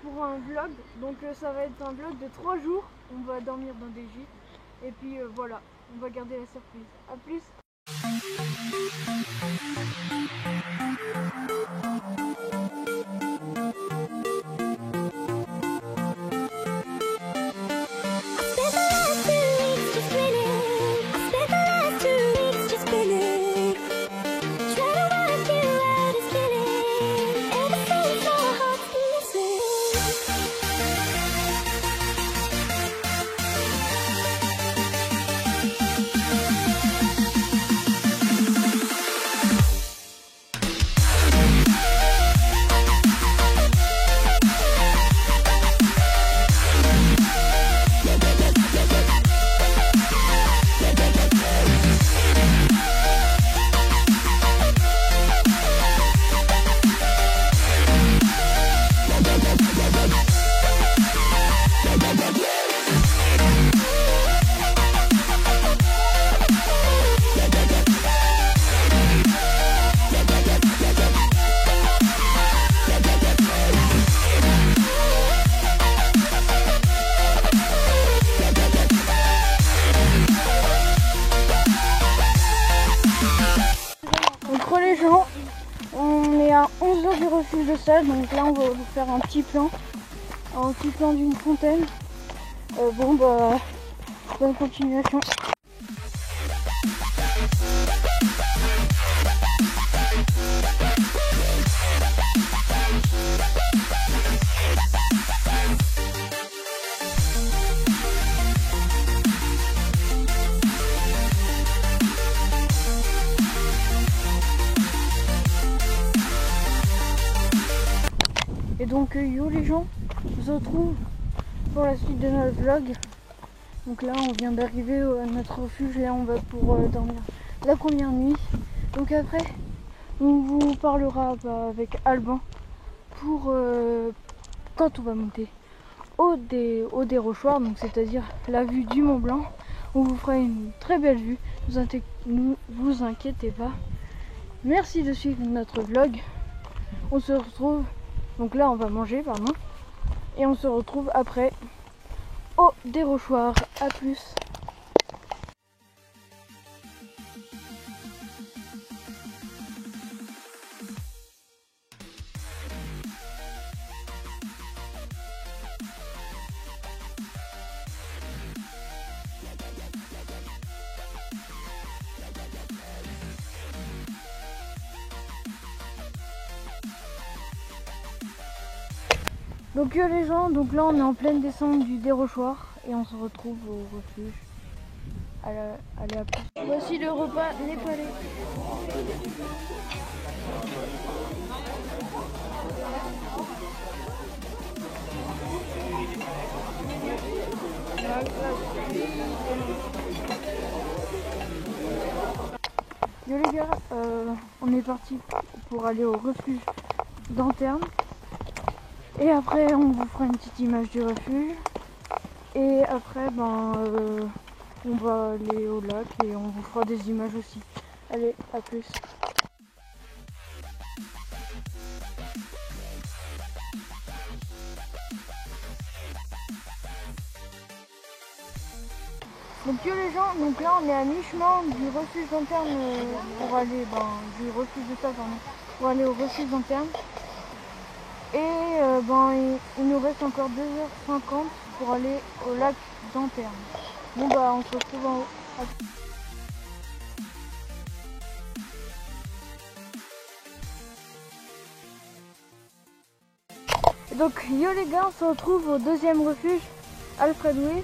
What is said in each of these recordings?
pour un vlog. Donc ça va être un vlog de 3 jours. On va dormir dans des gîtes. Et puis voilà, on va garder la surprise. A plus. Les gens, on est à 11 heures du refuge de Sage, donc là on va vous faire un petit plan d'une fontaine. Bon bah, bonne continuation. Et donc yo les gens, on se retrouve pour la suite de notre vlog. Donc là on vient d'arriver à notre refuge, là on va pour dormir la première nuit. Donc après on vous parlera avec Alban pour quand on va monter au dérochoir, donc c'est-à-dire la vue du Mont Blanc. On vous fera une très belle vue, ne vous inquiétez pas. Merci de suivre notre vlog. On se retrouve. Donc là on va manger, pardon. Et on se retrouve après au dérochoir. A plus. Donc les gens, donc là on est en pleine descente du dérochoir et on se retrouve au refuge. Allez à plus. Voici le repas népalais. Yo les gars, on est parti pour aller au refuge d'Anterne. Et après on vous fera une petite image du refuge. Et après on va aller au lac et on vous fera des images aussi. Allez, à plus. Donc yo les gens, donc là on est à mi-chemin du refuge d'Anterne pour aller du refuge de Sage, pour aller au refuge d'Anterne. Et il nous reste encore 2h50 pour aller au lac d'Anterne. Bon bah on se retrouve en haut. Donc yo les gars, on se retrouve au deuxième refuge, Alfred Louis,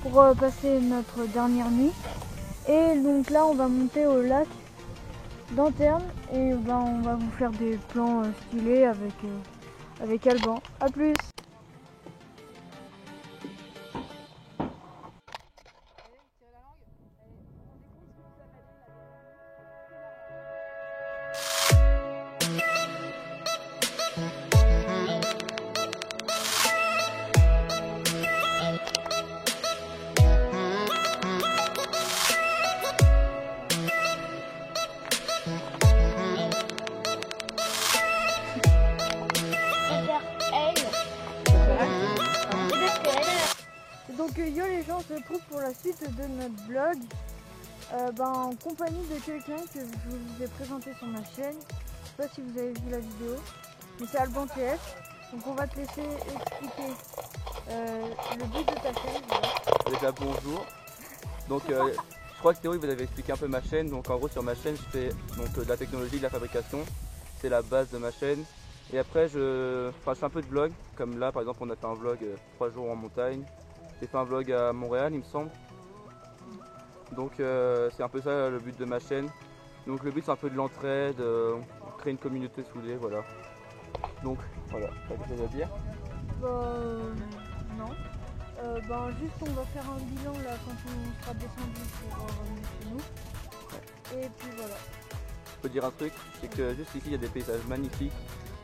pour passer notre dernière nuit. Et donc là on va monter au lac d'Anterne et on va vous faire des plans stylés avec Alban. A plus. Donc yo les gens, on se retrouve pour la suite de notre vlog en compagnie de quelqu'un que je vous ai présenté sur ma chaîne. Je sais pas si vous avez vu la vidéo, mais c'est Alban TF. Donc on va te laisser expliquer le but de ta chaîne. Voilà. Déjà bonjour. Donc je crois que Théo vous avez expliqué un peu ma chaîne. Donc en gros sur ma chaîne je fais donc, de la technologie, de la fabrication. C'est la base de ma chaîne. Et après je fais un peu de vlog. Comme là par exemple on a fait un vlog 3 jours en montagne. J'ai fait un vlog à Montréal il me semble. Donc c'est un peu ça le but de ma chaîne. Donc le but c'est un peu de l'entraide, créer une communauté soudée, voilà. Donc voilà, t'as quelque chose à dire? Non. Juste on va faire un bilan là quand on sera descendu pour revenir chez nous. Ouais. Et puis voilà. Je peux dire un truc, c'est que juste ici il y a des paysages magnifiques.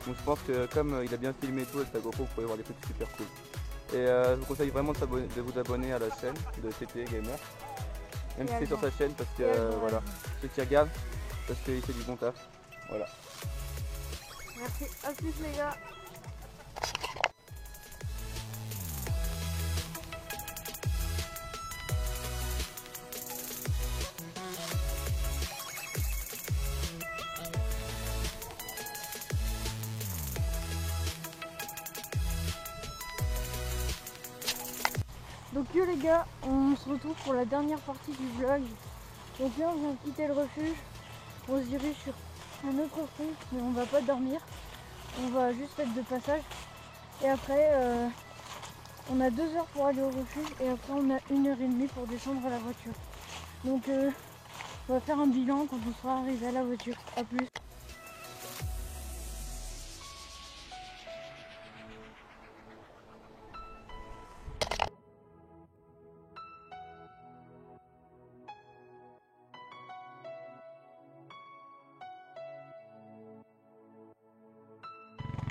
Donc je pense que comme il a bien filmé tout avec sa GoPro, vous pouvez voir des trucs super cool. Et je vous conseille vraiment de vous abonner à la chaîne de TT Gamer. Même si c'est sur sa chaîne parce que voilà, ceux qui regardent, parce qu'il fait du bon taf. Voilà. Merci, à plus les gars. Donc yo les gars, on se retrouve pour la dernière partie du vlog. Donc là on vient de quitter le refuge, on se dirige sur un autre refuge, mais on va pas dormir, on va juste être de passage. Et après on a 2 heures pour aller au refuge et après on a 1h30 pour descendre à la voiture. Donc on va faire un bilan quand on sera arrivé à la voiture. A plus.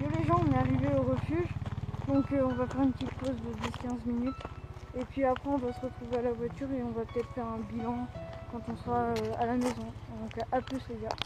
Yo les gens, on est arrivé au refuge, donc on va faire une petite pause de 10-15 minutes et puis après on va se retrouver à la voiture et on va peut-être faire un bilan quand on sera à la maison. Donc à plus les gars.